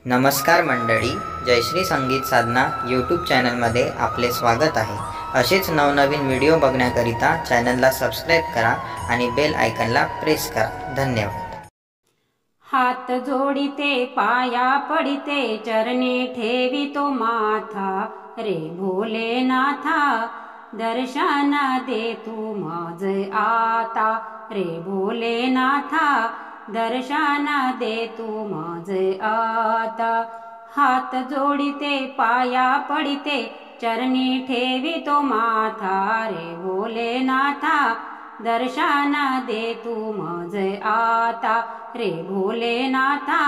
नमस्कार मंडळी, जयश्री संगीत साधना यूट्यूब चॅनलमध्ये आपले स्वागत आहे। असेच नवनवीन व्हिडिओ बघण्याकरिता चॅनलला सबस्क्राइब करा आणि बेल आयकॉनला प्रेस करा। धन्यवाद। हात जोडिते पाया पडिते चरणी ठेवितो माथा, रे भोलेनाथा दर्शन दे तू माझ आता, रे भोलेनाथा दर्शन दे तू माझ आता। हात जोडिते पाया पडिते चरणी ठेवितो माथा, रे भोलेनाथा दर्शन दे तू माझ आता, रे भोलेनाथा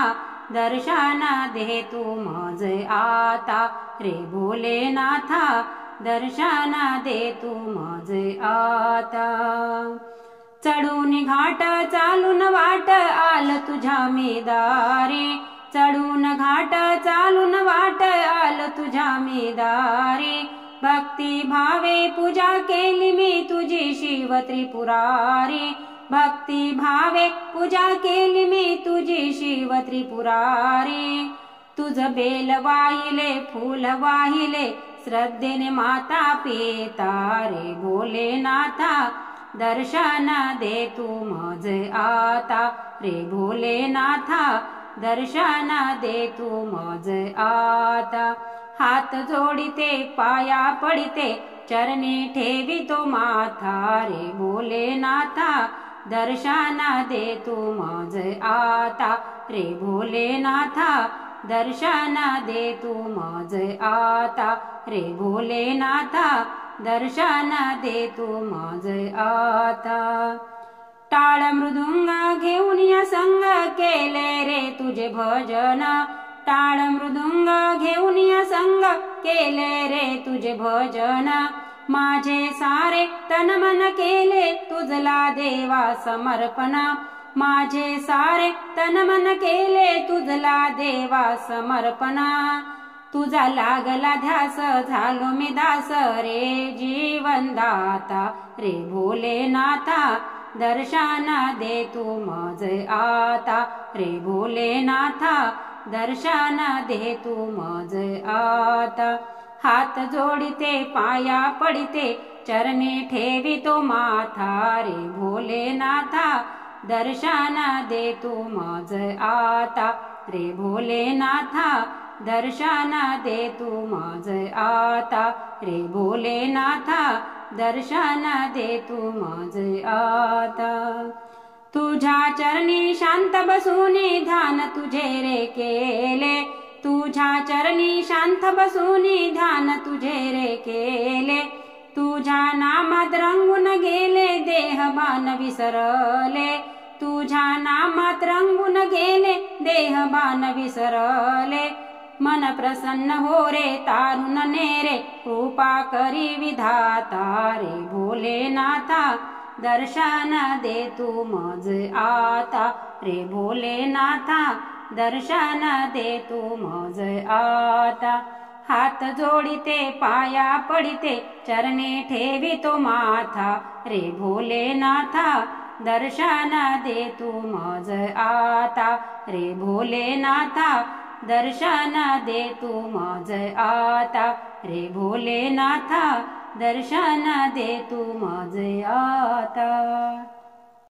दर्शन दे तू माझ आता, रे भोलेनाथा दर्शन दे तू माझ आता। चढून घाट चालून वाट आल तुझ्या मी दारी, चढून घाट चालून वाट आल तुझ्या मी दारी। भक्ती भावे पूजा केली मी तुझी शिव त्रिपुरारी, भक्ती भावे पूजा केली मी तुझी शिव त्रिपुरारी। तुझ बेल वाहिले फूल वाहिले श्रद्धेने माता पिता, रे भोलेनाथा दर्शन दे तू माझ आता, रे भोलेनाथा दर्शन दे तू माझ आता। हात जोडिते पाया पडिते चरणी ठेवितो माथा, रे भोलेनाथा दर्शन दे तू माझ आता, रे भोलेनाथा दर्शन दे तू माझ आता, रे भोलेनाथा दर्शन दे तू माझ आता। टाळ मृदुंग घेऊन या संग केले रे तुझे भजन, टाळ मृदुंग घेऊन या संग केले रे तुझे भजन। माझे सारे तन मन केले तुझला देवा समर्पण, माझे सारे तन मन केले तुझला देवा समर्पण। तुझा लागला ध्यास झालो मी दास, रे जीवनदाता रे भोलेनाथा दर्शन दे तू माझ आता, रे भोलेनाथा दर्शन दे तू माझ आता। हात जोडिते पाया पडिते चरणी ठेवितो माथा, रे भोलेनाथा दर्शन दे तू माझ आता, रे भोलेनाथा दर्शन दे तू माझ आता, रे भोलेनाथा दर्शन दे तू माझ आता। तुझ्या चरणी शांत बसूनी ध्यान तुझे रे केले, तुझ्या चरणी शांत बसूनी ध्यान तुझे रे केले। तुझ्या नामात रंगून गेले देहभान विसरले, तुझ्या नामात रंगून गेले देहभान विसरले। मन प्रसन्न हो रे तारुण नेरे कृपा करी विधाता, रे भोलेनाथा दर्शन दे तू माझ आता, रे भोलेनाथा दर्शन दे तू माझ आता। हात जोडिते पाया पडिते चरणी ठेवितो माथा, रे भोलेनाथा दर्शन दे तू माझ आता, रे भोलेनाथा दर्शन दे तू माझ आता, रे भोलेनाथा दर्शन दे तू माझ आता।